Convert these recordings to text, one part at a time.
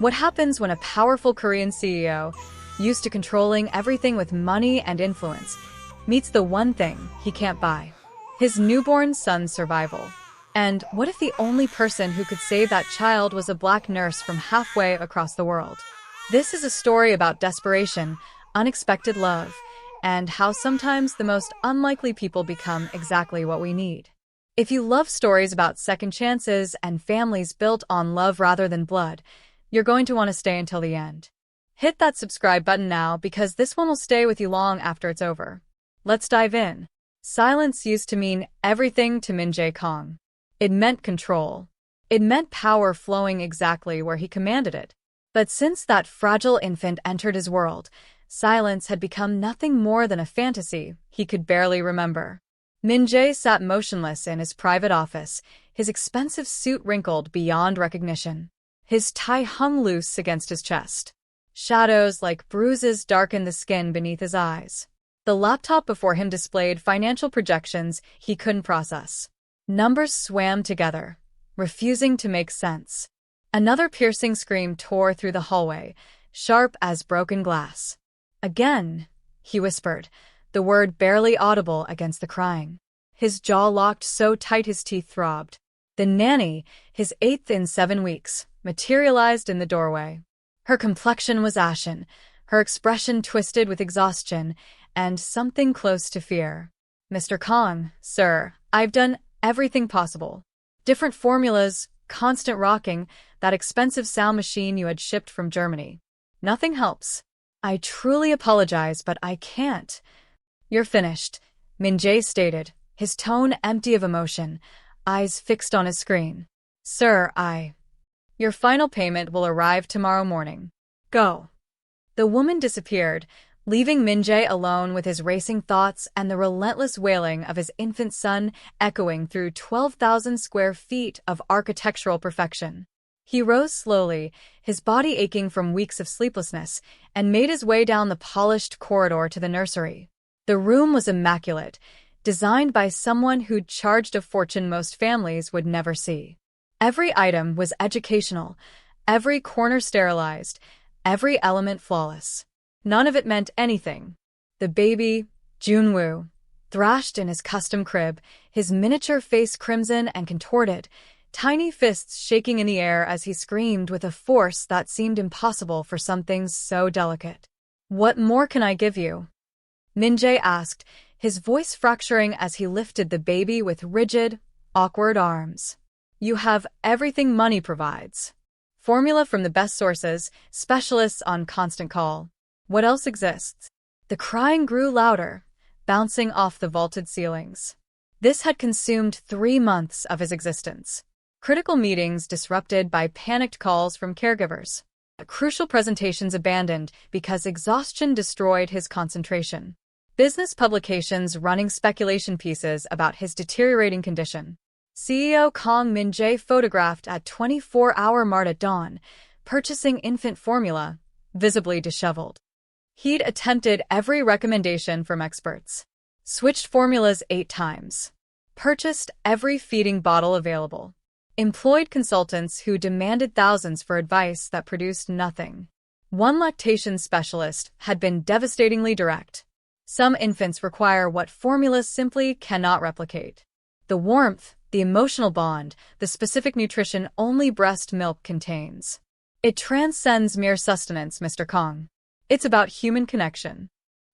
What happens when a powerful Korean CEO, used to controlling everything with money and influence, meets the one thing he can't buy? His newborn son's survival. And what if the only person who could save that child was a black nurse from halfway across the world? This is a story about desperation, unexpected love, and how sometimes the most unlikely people become exactly what we need. If you love stories about second chances and families built on love rather than blood, you're going to want to stay until the end. Hit that subscribe button now because this one will stay with you long after it's over. Let's dive in. Silence used to mean everything to Min Jae-kong. It meant control. It meant power flowing exactly where he commanded it. But since that fragile infant entered his world, silence had become nothing more than a fantasy he could barely remember. Min Jae sat motionless in his private office, his expensive suit wrinkled beyond recognition. His tie hung loose against his chest. Shadows like bruises darkened the skin beneath his eyes. The laptop before him displayed financial projections he couldn't process. Numbers swam together, refusing to make sense. Another piercing scream tore through the hallway, sharp as broken glass. Again, he whispered, the word barely audible against the crying. His jaw locked so tight his teeth throbbed. The nanny, his 8th in 7 weeks, materialized in the doorway. Her complexion was ashen, her expression twisted with exhaustion and something close to fear. "Mr. Kong, sir, I've done everything possible. Different formulas, constant rocking, that expensive sound machine you had shipped from Germany. Nothing helps. I truly apologize, but I can't." "You're finished," Min Jae stated, his tone empty of emotion, eyes fixed on his screen. "Sir, Your final payment will arrive tomorrow morning. Go." The woman disappeared, leaving Min Jae alone with his racing thoughts and the relentless wailing of his infant son echoing through 12,000 square feet of architectural perfection. He rose slowly, his body aching from weeks of sleeplessness, and made his way down the polished corridor to the nursery. The room was immaculate, designed by someone who'd charged a fortune most families would never see. Every item was educational, every corner sterilized, every element flawless. None of it meant anything. The baby, Junwoo, thrashed in his custom crib, his miniature face crimson and contorted, tiny fists shaking in the air as he screamed with a force that seemed impossible for something so delicate. "What more can I give you?" Min Jae asked, his voice fracturing as he lifted the baby with rigid, awkward arms. "You have everything money provides. Formula from the best sources, specialists on constant call. What else exists?" The crying grew louder, bouncing off the vaulted ceilings. This had consumed 3 months of his existence. Critical meetings disrupted by panicked calls from caregivers. Crucial presentations abandoned because exhaustion destroyed his concentration. Business publications running speculation pieces about his deteriorating condition. CEO Kong Min Jae photographed at 24-hour mark at dawn, purchasing infant formula, visibly disheveled. He'd attempted every recommendation from experts. Switched formulas 8 times. Purchased every feeding bottle available. Employed consultants who demanded thousands for advice that produced nothing. One lactation specialist had been devastatingly direct. Some infants require what formulas simply cannot replicate. The warmth, the emotional bond, the specific nutrition only breast milk contains. It transcends mere sustenance, Mr. Kong. It's about human connection.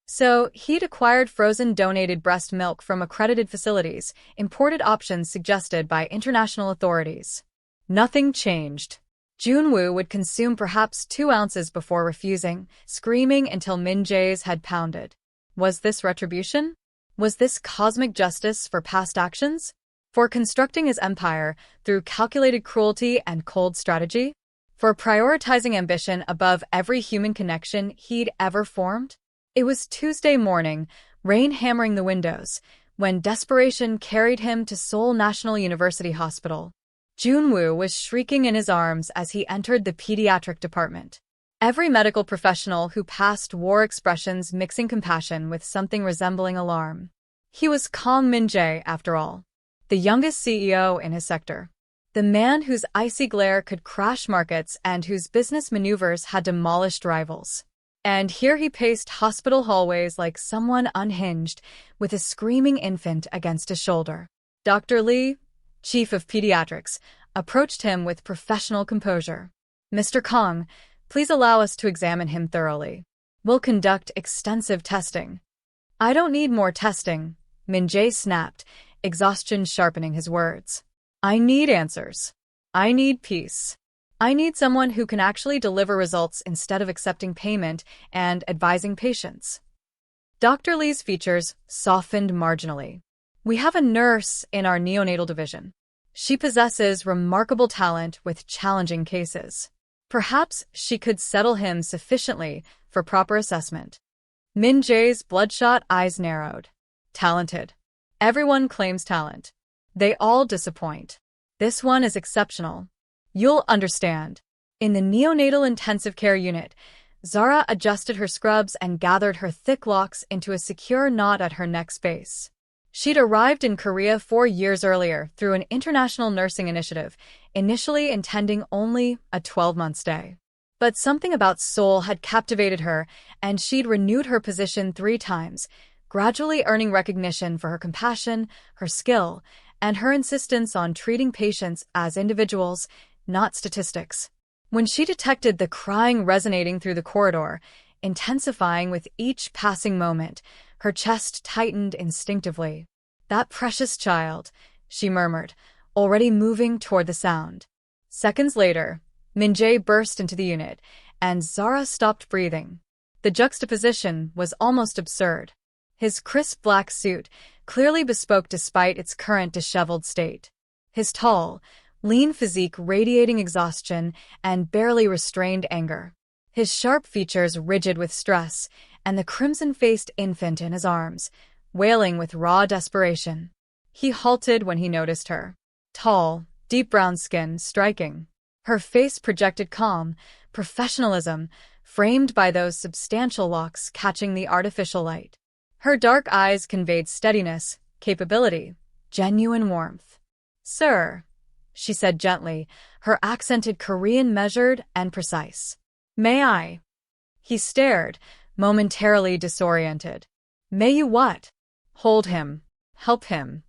So, he'd acquired frozen donated breast milk from accredited facilities, imported options suggested by international authorities. Nothing changed. Junwoo would consume perhaps 2 ounces before refusing, screaming until Min Jae's had pounded. Was this retribution? Was this cosmic justice for past actions? For constructing his empire through calculated cruelty and cold strategy? For prioritizing ambition above every human connection he'd ever formed? It was Tuesday morning, rain hammering the windows, when desperation carried him to Seoul National University Hospital. Junwoo was shrieking in his arms as he entered the pediatric department. Every medical professional who passed wore expressions mixing compassion with something resembling alarm. He was Kong Min Jae, after all, the youngest CEO in his sector. The man whose icy glare could crash markets and whose business maneuvers had demolished rivals. And here he paced hospital hallways like someone unhinged, with a screaming infant against his shoulder. Dr. Lee, chief of pediatrics, approached him with professional composure. "Mr. Kong, please allow us to examine him thoroughly. We'll conduct extensive testing." "I don't need more testing," Min-jae snapped, exhaustion sharpening his words. "I need answers. I need peace. I need someone who can actually deliver results instead of accepting payment and advising patients." Dr. Lee's features softened marginally. "We have a nurse in our neonatal division. She possesses remarkable talent with challenging cases. Perhaps she could settle him sufficiently for proper assessment." Min-jae's bloodshot eyes narrowed. "Talented. Everyone claims talent. They all disappoint. This one is exceptional. You'll understand." In the neonatal intensive care unit, Zara adjusted her scrubs and gathered her thick locks into a secure knot at her neck's base. She'd arrived in Korea 4 years earlier through an international nursing initiative, initially intending only a 12-month stay. But something about Seoul had captivated her, and she'd renewed her position 3 times, gradually earning recognition for her compassion, her skill, and her insistence on treating patients as individuals, not statistics. When she detected the crying resonating through the corridor, intensifying with each passing moment, her chest tightened instinctively. "That precious child," she murmured, already moving toward the sound. Seconds later, Min-jae burst into the unit, and Zara stopped breathing. The juxtaposition was almost absurd. His crisp black suit, clearly bespoke despite its current disheveled state. His tall, lean physique radiating exhaustion and barely restrained anger. His sharp features rigid with stress, and the crimson-faced infant in his arms, wailing with raw desperation. He halted when he noticed her. Tall, deep brown skin, striking. Her face projected calm, professionalism, framed by those substantial locks catching the artificial light. Her dark eyes conveyed steadiness, capability, genuine warmth. "Sir," she said gently, her accented Korean measured and precise. "May I?" He stared, momentarily disoriented. "May you what?" "Hold him. Help him."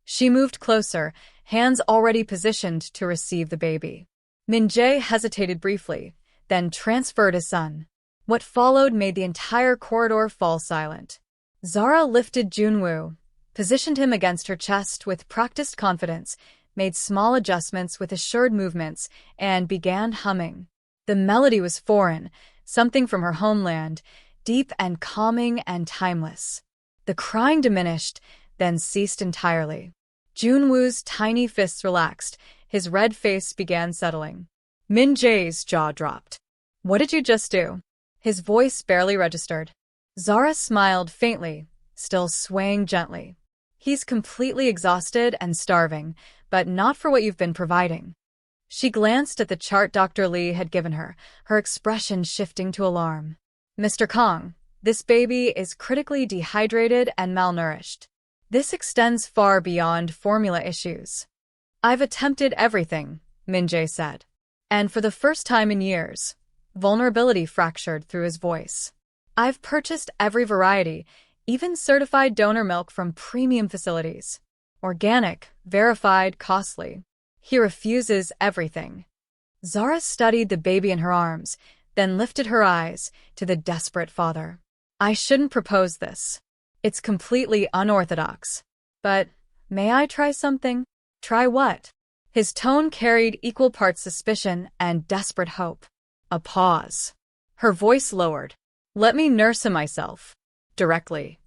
She moved closer, hands already positioned to receive the baby. Min-jae hesitated briefly, then transferred his son. What followed made the entire corridor fall silent. Zara lifted Junwoo, positioned him against her chest with practiced confidence, made small adjustments with assured movements, and began humming. The melody was foreign, something from her homeland, deep and calming and timeless. The crying diminished, then ceased entirely. Junwoo's tiny fists relaxed, his red face began settling. Min-jae's jaw dropped. "What did you just do?" His voice barely registered. Zara smiled faintly, still swaying gently. "He's completely exhausted and starving, but not for what you've been providing." She glanced at the chart Dr. Lee had given her, her expression shifting to alarm. "Mr. Kong, this baby is critically dehydrated and malnourished. This extends far beyond formula issues." "I've attempted everything," Min-jae said. And for the first time in years, vulnerability fractured through his voice. "I've purchased every variety, even certified donor milk from premium facilities. Organic, verified, costly. He refuses everything." Zara studied the baby in her arms, then lifted her eyes to the desperate father. "I shouldn't propose this. It's completely unorthodox. But may I try something?" "Try what?" His tone carried equal parts suspicion and desperate hope. A pause. Her voice lowered. "Let me nurse him myself. Directly."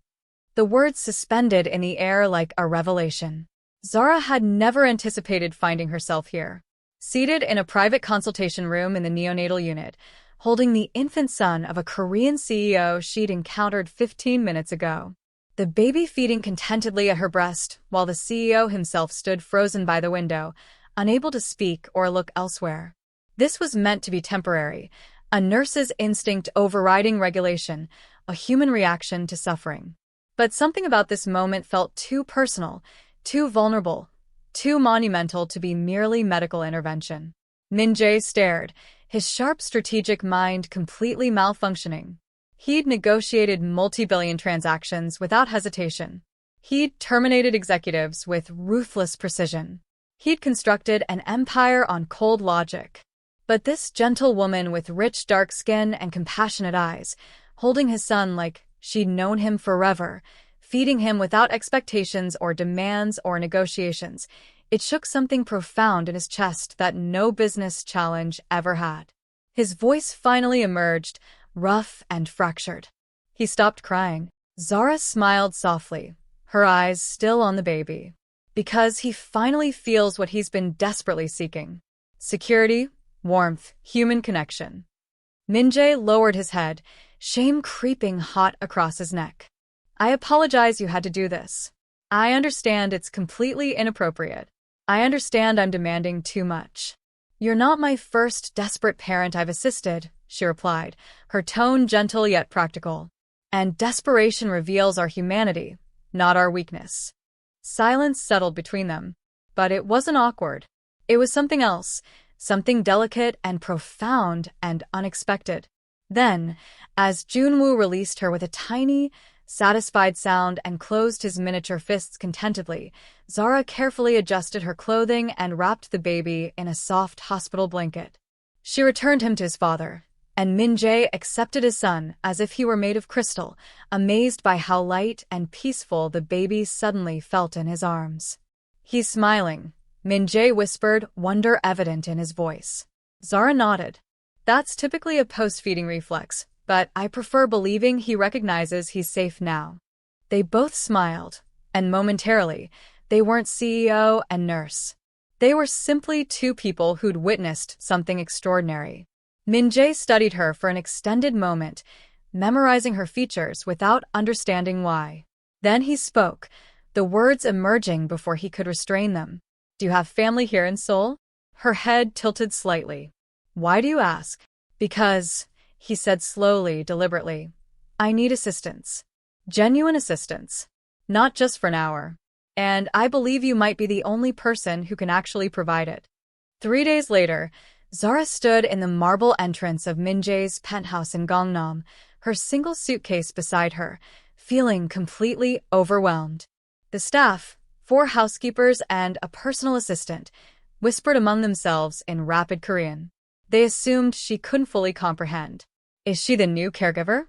The words suspended in the air like a revelation. Zara had never anticipated finding herself here. Seated in a private consultation room in the neonatal unit, holding the infant son of a Korean CEO she'd encountered 15 minutes ago. The baby feeding contentedly at her breast, while the CEO himself stood frozen by the window, unable to speak or look elsewhere. This was meant to be temporary, a nurse's instinct overriding regulation, a human reaction to suffering. But something about this moment felt too personal, too vulnerable, too monumental to be merely medical intervention. Min-jae stared, his sharp strategic mind completely malfunctioning. He'd negotiated multi-billion transactions without hesitation. He'd terminated executives with ruthless precision. He'd constructed an empire on cold logic. But this gentle woman with rich dark skin and compassionate eyes, holding his son like she'd known him forever, feeding him without expectations or demands or negotiations, it shook something profound in his chest that no business challenge ever had. His voice finally emerged, rough and fractured. He stopped crying. Zara smiled softly, her eyes still on the baby. Because he finally feels what he's been desperately seeking. Security, warmth, human connection. Min-jae lowered his head, shame creeping hot across his neck. I apologize you had to do this. I understand it's completely inappropriate. I understand I'm demanding too much. You're not my first desperate parent I've assisted, she replied, her tone gentle yet practical. And desperation reveals our humanity, not our weakness. Silence settled between them, but it wasn't awkward. It was something else, something delicate and profound and unexpected. Then, as Junwoo released her with a tiny, satisfied sound and closed his miniature fists contentedly, Zara carefully adjusted her clothing and wrapped the baby in a soft hospital blanket. She returned him to his father, and Min-jae accepted his son as if he were made of crystal, amazed by how light and peaceful the baby suddenly felt in his arms. He's smiling, Min-jae whispered, wonder evident in his voice. Zara nodded. That's typically a post-feeding reflex, but I prefer believing he recognizes he's safe now. They both smiled, and momentarily, they weren't CEO and nurse. They were simply two people who'd witnessed something extraordinary. Min-jae studied her for an extended moment, memorizing her features without understanding why. Then he spoke, the words emerging before he could restrain them. Do you have family here in Seoul? Her head tilted slightly. Why do you ask? Because, he said slowly, deliberately, I need assistance. Genuine assistance. Not just for an hour. And I believe you might be the only person who can actually provide it. 3 days later, Zara stood in the marble entrance of Min-jae's penthouse in Gangnam, her single suitcase beside her, feeling completely overwhelmed. The staff, 4 housekeepers and a personal assistant, whispered among themselves in rapid Korean. They assumed she couldn't fully comprehend. Is she the new caregiver?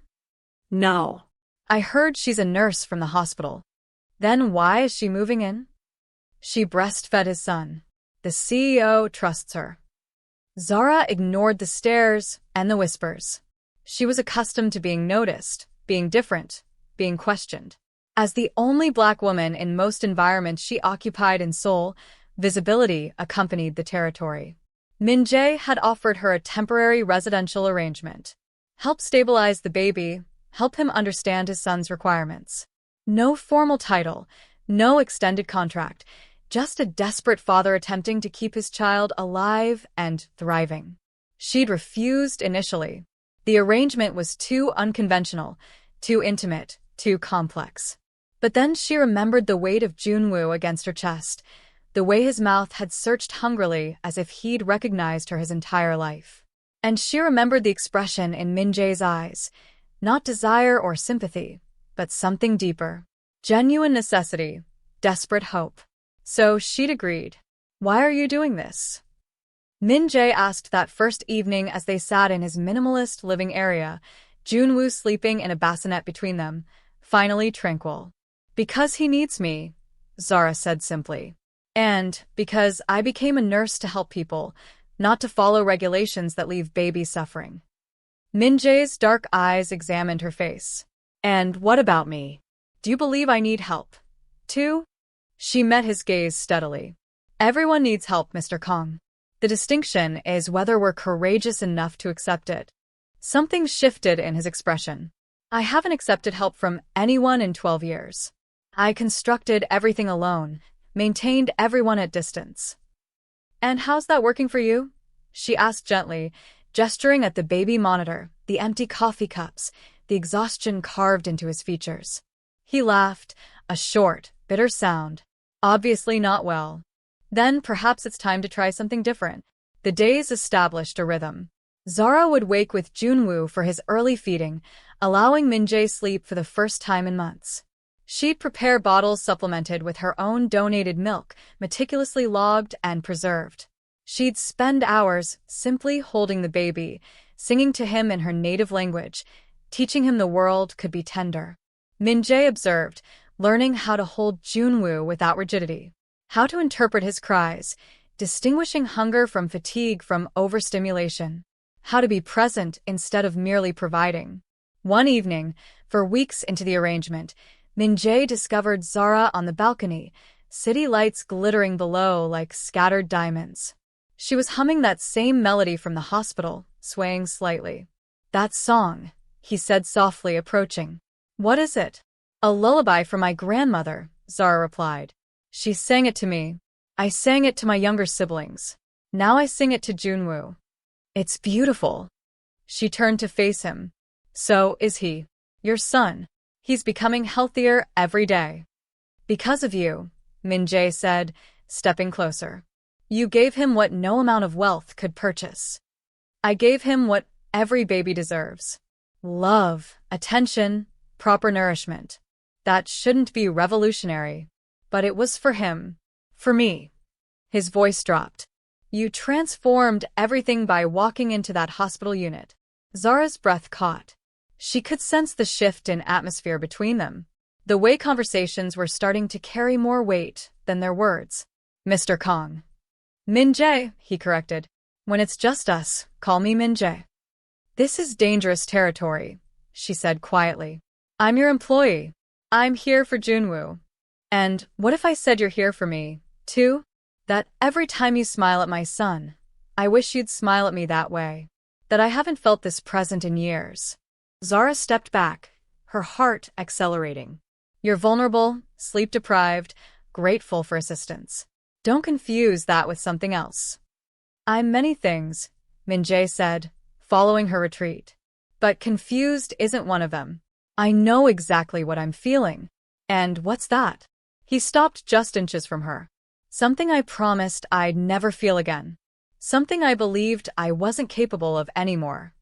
No. I heard she's a nurse from the hospital. Then why is she moving in? She breastfed his son. The CEO trusts her. Zara ignored the stares and the whispers. She was accustomed to being noticed, being different, being questioned. As the only Black woman in most environments she occupied in Seoul, visibility accompanied the territory. Min-jae had offered her a temporary residential arrangement. Help stabilize the baby, help him understand his son's requirements. No formal title, no extended contract, just a desperate father attempting to keep his child alive and thriving. She'd refused initially. The arrangement was too unconventional, too intimate, too complex. But then she remembered the weight of Junwoo against her chest, the way his mouth had searched hungrily as if he'd recognized her his entire life. And she remembered the expression in Min-jae's eyes, not desire or sympathy, but something deeper. Genuine necessity, desperate hope. So she'd agreed. Why are you doing this? Min-jae asked that first evening as they sat in his minimalist living area, Junwoo sleeping in a bassinet between them, finally tranquil. Because he needs me, Zara said simply. And because I became a nurse to help people, not to follow regulations that leave babies suffering. Min-jae's dark eyes examined her face. And what about me? Do you believe I need help, too? She met his gaze steadily. Everyone needs help, Mr. Kong. The distinction is whether we're courageous enough to accept it. Something shifted in his expression. I haven't accepted help from anyone in 12 years. I constructed everything alone, maintained everyone at distance. And how's that working for you? She asked gently, gesturing at the baby monitor, the empty coffee cups, the exhaustion carved into his features. He laughed, a short, bitter sound. Obviously not well. Then perhaps it's time to try something different. The days established a rhythm. Zara would wake with Junwoo for his early feeding, allowing Min-jae sleep for the first time in months. She'd prepare bottles supplemented with her own donated milk, meticulously logged and preserved. She'd spend hours simply holding the baby, singing to him in her native language, teaching him the world could be tender. Min-jae observed, learning how to hold Junwoo without rigidity, how to interpret his cries, distinguishing hunger from fatigue from overstimulation, how to be present instead of merely providing. One evening, for weeks into the arrangement, Min-jae discovered Zara on the balcony, city lights glittering below like scattered diamonds. She was humming that same melody from the hospital, swaying slightly. "That song," he said softly, approaching. "What is it?" "A lullaby from my grandmother," Zara replied. "She sang it to me. I sang it to my younger siblings. Now I sing it to Junwoo. It's beautiful." She turned to face him. "So is he. Your son. He's becoming healthier every day." "Because of you," Min-jae said, stepping closer. "You gave him what no amount of wealth could purchase. I gave him what every baby deserves. Love, attention, proper nourishment. That shouldn't be revolutionary. But it was for him. For me." His voice dropped. "You transformed everything by walking into that hospital unit." Zara's breath caught. She could sense the shift in atmosphere between them, the way conversations were starting to carry more weight than their words. "Mr. Kong." "Min-jae," he corrected. "When it's just us, call me Min-jae." "This is dangerous territory," she said quietly. "I'm your employee. I'm here for Junwoo. And what if I said you're here for me, too? That every time you smile at my son, I wish you'd smile at me that way. That I haven't felt this present in years." Zara stepped back, her heart accelerating. "You're vulnerable, sleep-deprived, grateful for assistance. Don't confuse that with something else." "I'm many things," Min-jae said, following her retreat. "But confused isn't one of them. I know exactly what I'm feeling." "And what's that?" He stopped just inches from her. "Something I promised I'd never feel again. Something I believed I wasn't capable of anymore."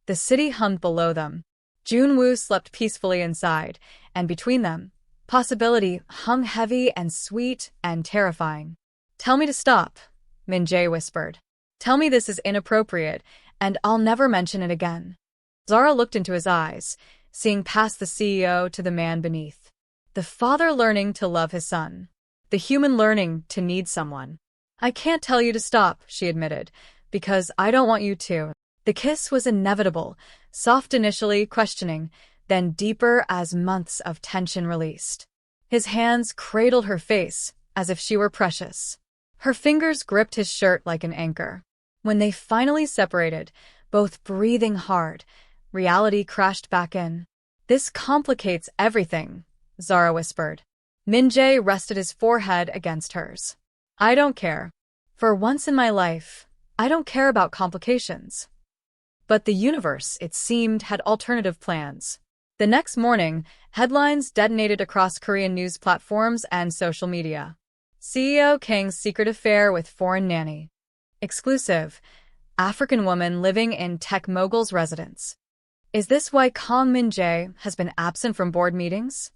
The city hummed below them. Junwoo slept peacefully inside, and between them, possibility hung heavy and sweet and terrifying. "Tell me to stop," Min-jae whispered. "Tell me this is inappropriate, and I'll never mention it again." Zara looked into his eyes, seeing past the CEO to the man beneath. The father learning to love his son. The human learning to need someone. "I can't tell you to stop," she admitted, "because I don't want you to." The kiss was inevitable, soft initially, questioning, then deeper as months of tension released. His hands cradled her face as if she were precious. Her fingers gripped his shirt like an anchor. When they finally separated, both breathing hard, reality crashed back in. "This complicates everything," Zara whispered. Min-jae rested his forehead against hers. "I don't care. For once in my life, I don't care about complications." But the universe, it seemed, had alternative plans. The next morning, headlines detonated across Korean news platforms and social media. CEO Kang's secret affair with foreign nanny. Exclusive. African woman living in tech mogul's residence. Is this why Kang Min-jae has been absent from board meetings?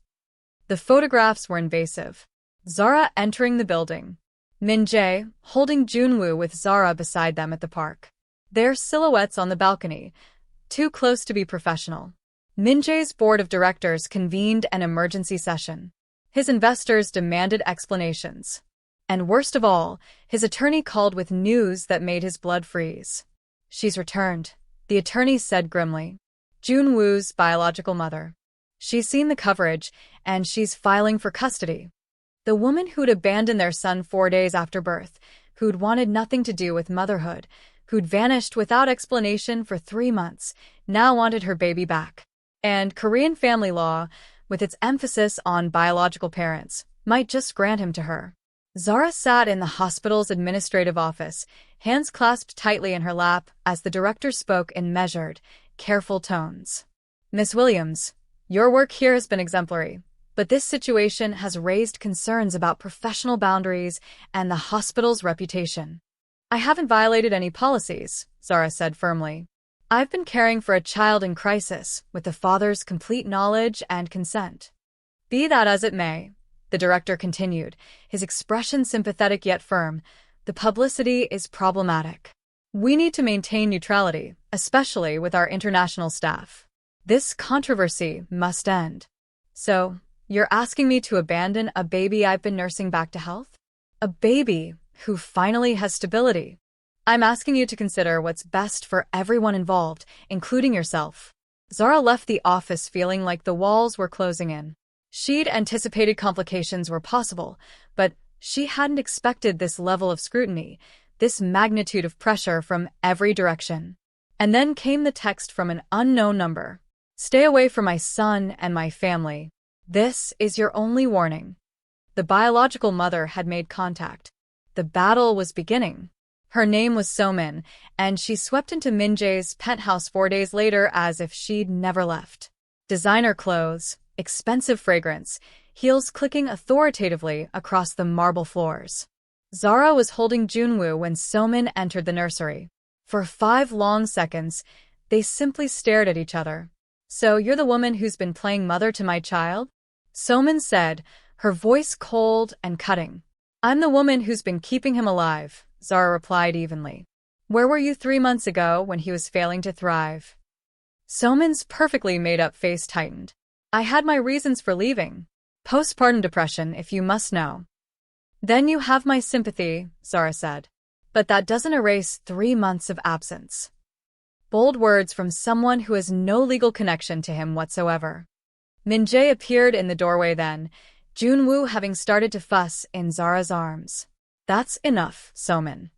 The photographs were invasive. Zara entering the building. Min-jae holding Junwoo with Zara beside them at the park. Their silhouettes on the balcony, too close to be professional. Min-jae's board of directors convened an emergency session. His investors demanded explanations. And worst of all, his attorney called with news that made his blood freeze. "She's returned," the attorney said grimly. "Junwoo's biological mother. She's seen the coverage, and she's filing for custody." The woman who'd abandoned their son 4 days after birth, who'd wanted nothing to do with motherhood, who'd vanished without explanation for 3 months, now wanted her baby back. And Korean family law, with its emphasis on biological parents, might just grant him to her. Zara sat in the hospital's administrative office, hands clasped tightly in her lap as the director spoke in measured, careful tones. "Miss Williams, your work here has been exemplary. But this situation has raised concerns about professional boundaries and the hospital's reputation. I haven't violated any policies, Zara said firmly. I've been caring for a child in crisis with the father's complete knowledge and consent. Be that as it may, the director continued, his expression sympathetic yet firm, the publicity is problematic. We need to maintain neutrality, especially with our international staff. This controversy must end. So, you're asking me to abandon a baby I've been nursing back to health? A baby who finally has stability. I'm asking you to consider what's best for everyone involved, including yourself. Zara left the office feeling like the walls were closing in. She'd anticipated complications were possible, but she hadn't expected this level of scrutiny, this magnitude of pressure from every direction. And then came the text from an unknown number. Stay away from my son and my family. This is your only warning. The biological mother had made contact. The battle was beginning. Her name was So-min, and she swept into Min-jae's penthouse 4 days later as if she'd never left. Designer clothes, expensive fragrance, heels clicking authoritatively across the marble floors. Zara was holding Junwoo when So-min entered the nursery. For 5 long seconds, they simply stared at each other. So you're the woman who's been playing mother to my child? So-min said, her voice cold and cutting. I'm the woman who's been keeping him alive, Zara replied evenly. Where were you 3 months ago when he was failing to thrive? So-min's perfectly made-up face tightened. I had my reasons for leaving. Postpartum depression, if you must know. Then you have my sympathy, Zara said. But that doesn't erase 3 months of absence. Bold words from someone who has no legal connection to him whatsoever. Min-jae appeared in the doorway then, Junwoo having started to fuss in Zara's arms. That's enough, So-min.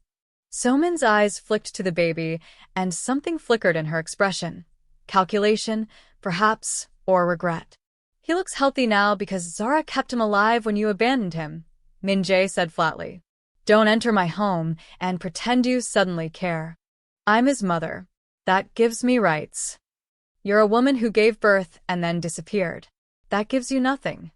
So-min's eyes flicked to the baby, and something flickered in her expression. Calculation, perhaps, or regret. He looks healthy now because Zara kept him alive when you abandoned him, Min-jae said flatly. Don't enter my home and pretend you suddenly care. I'm his mother. That gives me rights. You're a woman who gave birth and then disappeared. That gives you nothing.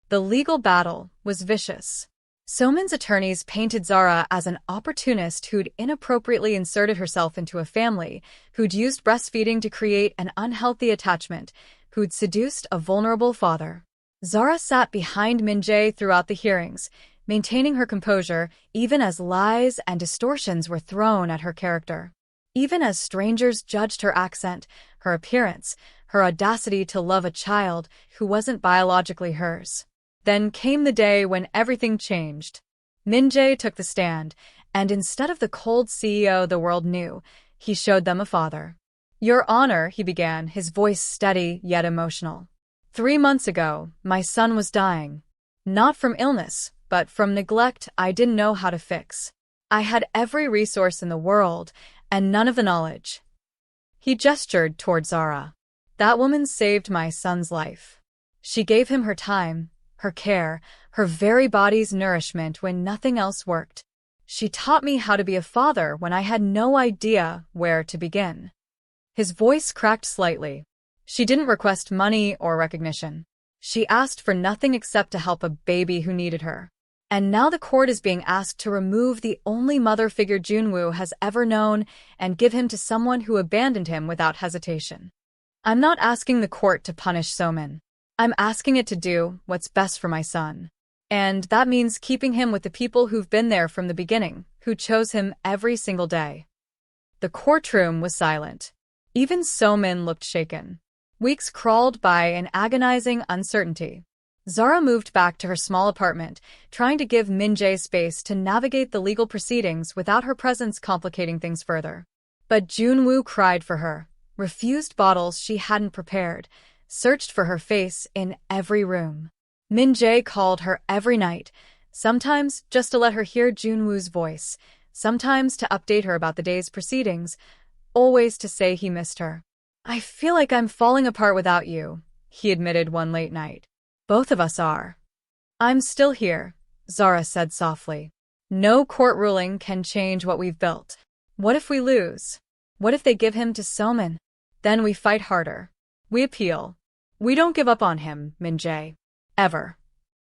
The legal battle was vicious. So-min's attorneys painted Zara as an opportunist who'd inappropriately inserted herself into a family, who'd used breastfeeding to create an unhealthy attachment, who'd seduced a vulnerable father. Zara sat behind Min-jae throughout the hearings, maintaining her composure even as lies and distortions were thrown at her character. Even as strangers judged her accent, her appearance, her audacity to love a child who wasn't biologically hers. Then came the day when everything changed. Min-jae took the stand, and instead of the cold CEO the world knew, he showed them a father. Your Honor, he began, his voice steady yet emotional. 3 months ago, my son was dying. Not from illness, but from neglect I didn't know how to fix. I had every resource in the world, and none of the knowledge. He gestured toward Zara. That woman saved my son's life. She gave him her time, her care, her very body's nourishment when nothing else worked. She taught me how to be a father when I had no idea where to begin. His voice cracked slightly. She didn't request money or recognition. She asked for nothing except to help a baby who needed her. And now the court is being asked to remove the only mother figure Junwoo has ever known and give him to someone who abandoned him without hesitation. I'm not asking the court to punish So-min. I'm asking it to do what's best for my son. And that means keeping him with the people who've been there from the beginning, who chose him every single day. The courtroom was silent. Even So-min looked shaken. Weeks crawled by in agonizing uncertainty. Zara moved back to her small apartment, trying to give Min-jae space to navigate the legal proceedings without her presence complicating things further. But Junwoo cried for her, refused bottles she hadn't prepared, searched for her face in every room. Min-jae called her every night, sometimes just to let her hear Junwoo's voice, sometimes to update her about the day's proceedings, always to say he missed her. I feel like I'm falling apart without you, he admitted one late night. Both of us are. I'm still here, Zara said softly. No court ruling can change what we've built. What if we lose? What if they give him to So-min? Then we fight harder. We appeal. We don't give up on him, Min-jae. ever.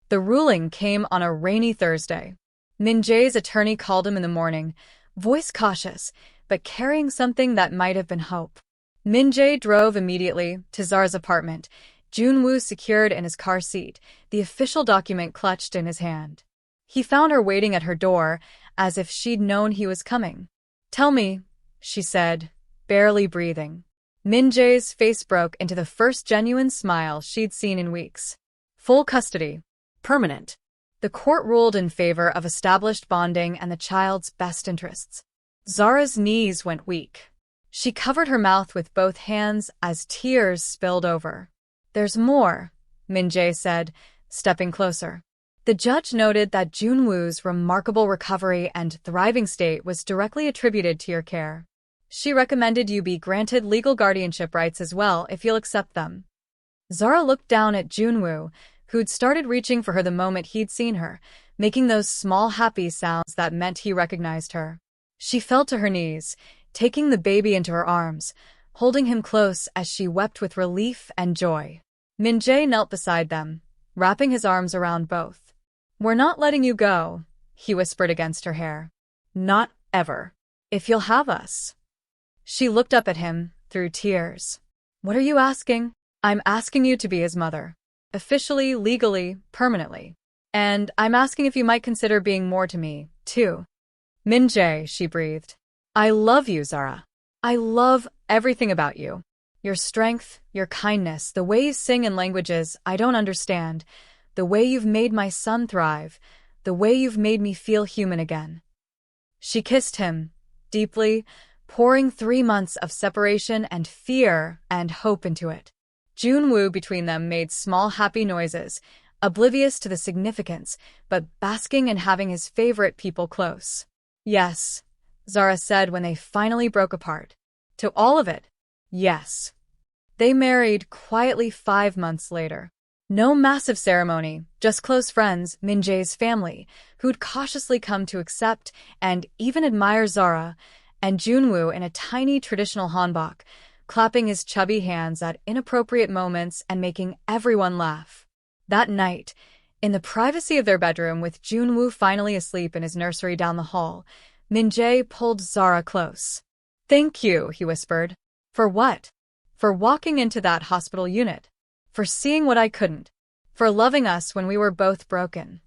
The ruling came on a rainy Thursday. Min-jae's attorney called him in the morning, voice cautious, but carrying something that might have been hope. Min-jae drove immediately to Zara's apartment, Jun-woo secured in his car seat, the official document clutched in his hand. He found her waiting at her door, as if she'd known he was coming. "Tell me," she said, barely breathing. Min-jae's face broke into the first genuine smile she'd seen in weeks. Full custody. Permanent. The court ruled in favor of established bonding and the child's best interests. Zara's knees went weak. She covered her mouth with both hands as tears spilled over. "There's more," Min-jae said, stepping closer. The judge noted that Jun-woo's remarkable recovery and thriving state was directly attributed to your care. She recommended you be granted legal guardianship rights as well if you'll accept them. Zara looked down at Jun-woo, who'd started reaching for her the moment he'd seen her, making those small happy sounds that meant he recognized her. She fell to her knees, taking the baby into her arms, holding him close as she wept with relief and joy. Min-jae knelt beside them, wrapping his arms around both. "We're not letting you go," he whispered against her hair. "Not ever. If you'll have us." She looked up at him, through tears. "What are you asking?" "I'm asking you to be his mother. Officially, legally, permanently. And I'm asking if you might consider being more to me, too." "Min-jae," she breathed. "I love you, Zara. I love everything about you. Your strength, your kindness, the way you sing in languages I don't understand, the way you've made my son thrive, the way you've made me feel human again." She kissed him, deeply, pouring 3 months of separation and fear and hope into it. Jun-woo between them made small happy noises, oblivious to the significance, but basking in having his favorite people close. "Yes," Zara said when they finally broke apart. "To all of it, yes." They married quietly 5 months later. No massive ceremony, just close friends, Min-jae's family, who'd cautiously come to accept and even admire Zara, and Jun-woo in a tiny traditional hanbok, clapping his chubby hands at inappropriate moments and making everyone laugh. That night, in the privacy of their bedroom with Jun-woo finally asleep in his nursery down the hall, Min-jae pulled Zara close. "Thank you," he whispered. "For what?" "For walking into that hospital unit. For seeing what I couldn't. For loving us when we were both broken."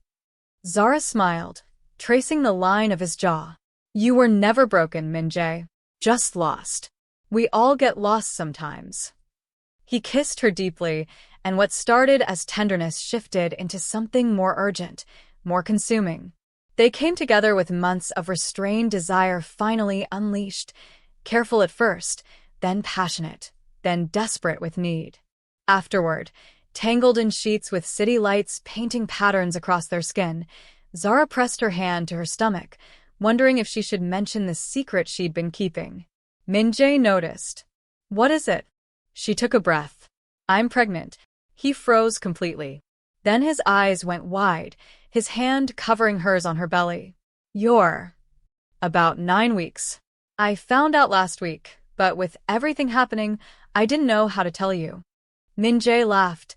Zara smiled, tracing the line of his jaw. "You were never broken, Min-jae. Just lost. We all get lost sometimes." He kissed her deeply, and what started as tenderness shifted into something more urgent, more consuming. They came together with months of restrained desire finally unleashed, careful at first, then passionate, then desperate with need. Afterward, tangled in sheets with city lights painting patterns across their skin, Zara pressed her hand to her stomach, wondering if she should mention the secret she'd been keeping. Min-jae noticed. "What is it?" She took a breath. "I'm pregnant." He froze completely. Then his eyes went wide, his hand covering hers on her belly. "You're about 9 weeks. I found out last week, but with everything happening, I didn't know how to tell you." Min-jae laughed,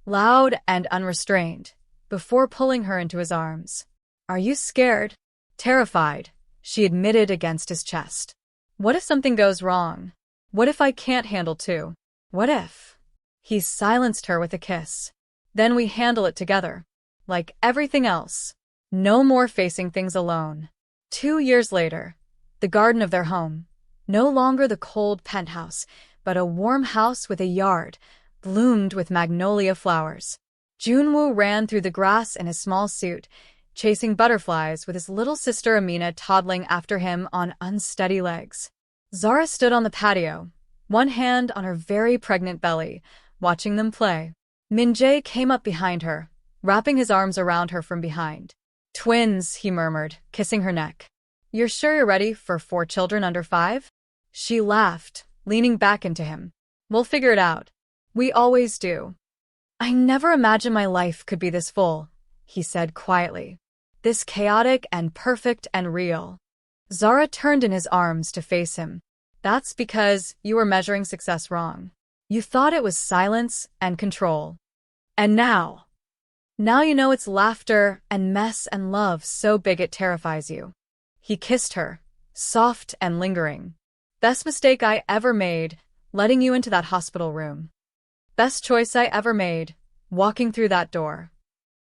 loud and unrestrained, before pulling her into his arms. "Are you scared?" "Terrified," she admitted against his chest. "What if something goes wrong? What if I can't handle 2? What if?" He silenced her with a kiss. "Then we handle it together. Like everything else. No more facing things alone." 2 years later, the garden of their home. No longer the cold penthouse, but a warm house with a yard, bloomed with magnolia flowers. Jun-woo ran through the grass in his small suit, chasing butterflies with his little sister Amina toddling after him on unsteady legs. Zara stood on the patio, one hand on her very pregnant belly, watching them play. Min-jae came up behind her, wrapping his arms around her from behind. "Twins," he murmured, kissing her neck. "You're sure you're ready for 4 children under 5? She laughed, leaning back into him. "We'll figure it out. We always do." "I never imagined my life could be this full," he said quietly. "This chaotic and perfect and real." Zara turned in his arms to face him. "That's because you were measuring success wrong. You thought it was silence and control. And now, Now you know it's laughter and mess and love so big it terrifies you. He kissed her, soft and lingering. Best mistake I ever made, letting you into that hospital room. Best choice I ever made, walking through that door.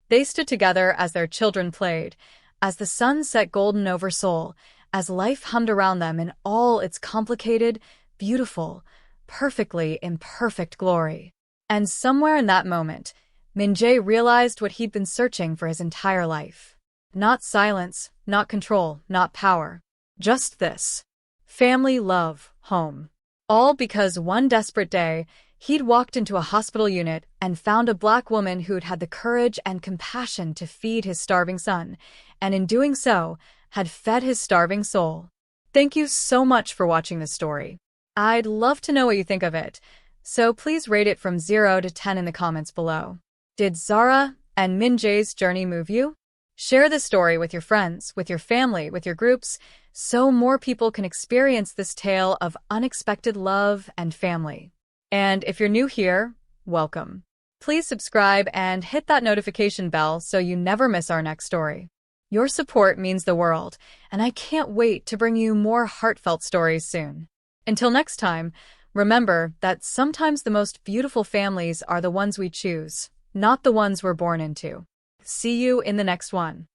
They stood together as their children played, as the sun set golden over Seoul, as life hummed around them in all its complicated, beautiful, perfectly imperfect glory. And somewhere in that moment, Min-jae realized what he'd been searching for his entire life. Not silence, not control, not power. Just this. Family, love, home. All because one desperate day, he'd walked into a hospital unit and found a Black woman who'd had the courage and compassion to feed his starving son, and in doing so, had fed his starving soul. Thank you so much for watching this story. I'd love to know what you think of it, so please rate it from 0 to 10 in the comments below. Did Zara and Min-jae's journey move you? Share this story with your friends, with your family, with your groups, so more people can experience this tale of unexpected love and family. And if you're new here, welcome. Please subscribe and hit that notification bell so you never miss our next story. Your support means the world, and I can't wait to bring you more heartfelt stories soon. Until next time, remember that sometimes the most beautiful families are the ones we choose, not the ones we're born into. See you in the next one.